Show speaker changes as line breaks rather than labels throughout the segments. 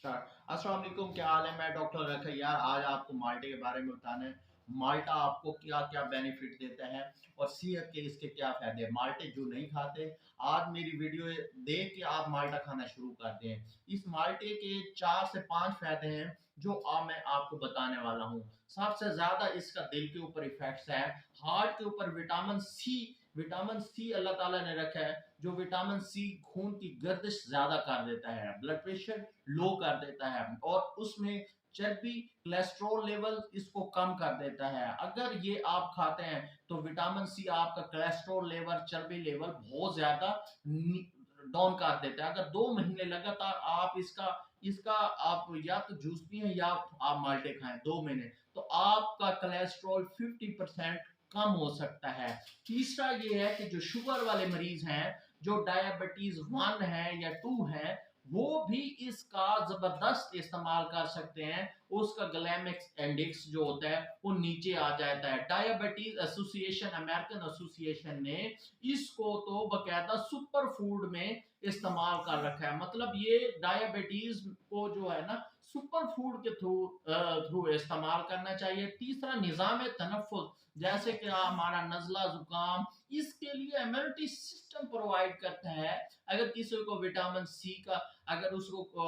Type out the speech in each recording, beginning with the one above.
अस्सलाम वालेकुम, क्या हाल है। मैं डॉक्टर रखैयार आज आपको माल्टे के बारे में बताना है। माल्टा आपको क्या क्या बेनिफिट देता है और सेहत के इसके क्या फायदे हैं। माल्टे जो नहीं खाते, आज मेरी वीडियो देख के आप माल्टा खाना शुरू कर दें। इस माल्टे के 4 से 5 फायदे हैं जो अब मैं आपको बताने वाला हूँ। सबसे ज्यादा इसका दिल के ऊपर इफेक्ट्स है, हार्ट के ऊपर विटामिन सी अल्लाह ताला ने रखा है, जो विटामिन सी खून की गर्दिश ज्यादा कर देता है, ब्लड प्रेशर लो कर देता है और उसमें चर्बी कोलेस्ट्रॉल लेवल इसको कम कर देता है। अगर ये आप खाते हैं तो विटामिन सी आपका कोलेस्ट्रॉल लेवल, चर्बी लेवल बहुत ज्यादा डाउन कर देता है। अगर 2 महीने लगातार आप इसका इसका आप या तो जूस पिए या आप माल्टे खाएं 2 महीने, तो आपका कोलेस्ट्रॉल 50% कम हो सकता है। तीसरा ये है कि जो शुगर वाले मरीज हैं, जो डायबिटीज 1 है या 2 है, वो भी इसका जबरदस्त इस्तेमाल कर सकते हैं। उसका ग्लैमिक्स इंडेक्स जो होता है वो नीचे आ जाता है। डायबिटीज एसोसिएशन, अमेरिकन एसोसिएशन ने इसको तो बकायदा सुपर फूड में इस्तेमाल कर रखा है। मतलब ये डायबिटीज को जो है ना सुपर फूड के थ्रू इस्तेमाल करना चाहिए। तीसरा निजाम तनफ्फुस, जैसे कि हमारा नजला जुकाम, इसके लिए इम्यूनिटी सिस्टम प्रोवाइड करता है। अगर किसी को विटामिन सी का, अगर उसको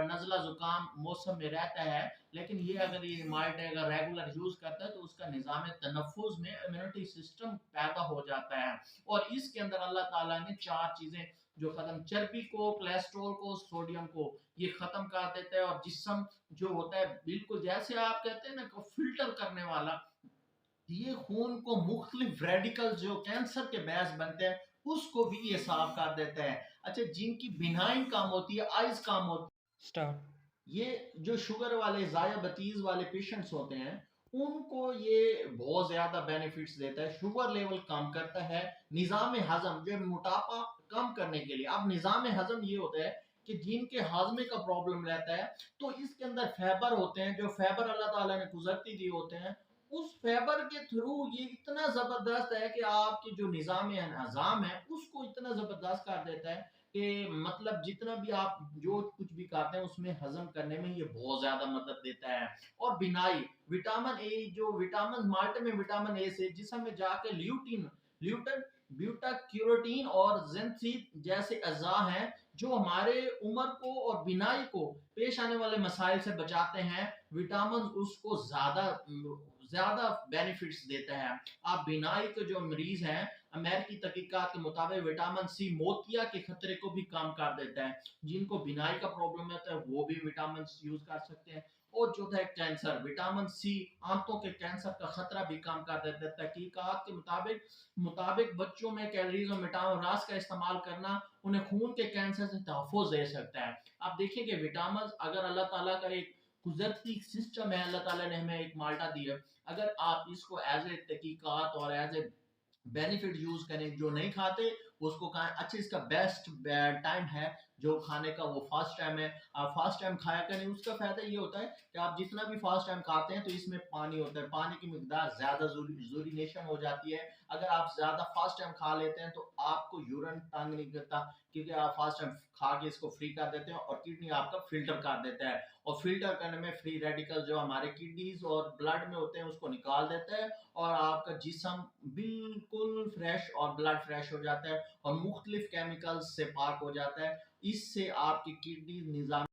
नजला जुकाम मौसम में रहता है, लेकिन ये अगर ये माल्ट अगर रेगुलर यूज करता है तो उसका निजाम तनफ्फुस में इम्यूनिटी सिस्टम पैदा हो जाता है। और इसके अंदर अल्लाह ताला ने 4 चीजें जो खत्म, चर्बी को, कोलेस्ट्रॉल को, सोडियम को, ये खत्म कर देता है। और जिस्म जो होता है बिल्कुल जैसे आप कहते हैं ना फिल्टर करने वाला, ये खून को मुख्तलिफ रेडिकल्स जो कैंसर के बायस बनते हैं उसको भी ये साफ कर देता है। अच्छा, जिनकी बिनाइन काम होती है, आइज काम होती
स्टार्ट।
है, ये जो शुगर वाले, डायबिटीज वाले पेशेंट्स होते हैं, उनको ये बहुत ज्यादा बेनिफिट्स देता है। शुगर लेवल कम करता है, निजाम हजम, जो मोटापा कम करने के लिए। अब निजाम हजम ये होता है कि जिनके हाजमे का प्रॉब्लम रहता है, तो इसके अंदर फाइबर होते हैं, जो फाइबर अल्लाह ताला ने कुदरती दिए होते हैं, उस फाइबर के थ्रू ये इतना जबरदस्त है कि आपकी जो निजाम हजाम है उसको इतना जबरदस्त कर देता है कि मतलब जितना भी आप जो कुछ भी खाते हैं उसमें हजम करने में ये बहुत ज्यादा मदद देता है। और बिनाई, विटामिन ए, जो विटामिन माल्टे में विटामिन ए से जिसम में जाके ल्यूटिन ल्यूटन ब्यूटा क्यूरोटीन और जिंथीन जैसे अज़ा हैं, जो हमारे उम्र को और बिनाई को पेश आने वाले मसाइल से बचाते हैं। विटामिन उसको ज्यादा ज्यादा बेनिफिट्स देता है। आप बिनाई के जो मरीज हैं, अमेरिकी तहकीकात के मुताबिक विटामिन सी मोतिया के खतरे को भी कम कर देता है। जिनको बिनाई का प्रॉब्लम होता है वो भी विटामिन यूज कर सकते हैं। और जो है कैंसर, विटामिन सी आंतों के कैंसर का खतरा भी कम कर देता है। तहकीकात के मुताबिक बच्चों में कैलोरीज और मेटामोरास का इस्तेमाल करना उन्हें खून के कैंसर से तहफ़्फ़ुज़ दे सकता है। आप देखिए कि विटामिन अगर अल्लाह ताला का एक कुदरती सिस्टम है, अल्लाह ताला ने हमें एक माल्टा दी है, अगर आप इसको एज ए तहकीकात और एज ए बेनिफिट यूज करें, जो नहीं खाते उसको कहा अच्छा इसका बेस्ट टाइम है जो खाने का, वो फास्ट टाइम है। आप फास्ट टाइम खाया करें। उसका फायदा ये होता है कि आप जितना भी फास्ट टाइम खाते हैं तो इसमें पानी होता है, पानी की मिकदार ज्यादा यूरिनेशन हो जाती है। अगर आप ज्यादा फास्ट टाइम खा लेते हैं तो आपको यूरिन तंग नहीं करता, क्योंकि आप फास्ट टाइम खा के इसको फ्री कर देते हैं और किडनी आपका फिल्टर कर देता है। और फिल्टर करने में फ्री रेडिकल जो हमारे किडनीज और ब्लड में होते हैं उसको निकाल देता है और आपका जिस्म बिल्कुल फ्रेश और ब्लड फ्रेश हो जाता है और मुख्तलिफ केमिकल्स से पाक हो जाता है। इससे आपकी किडनी निजाम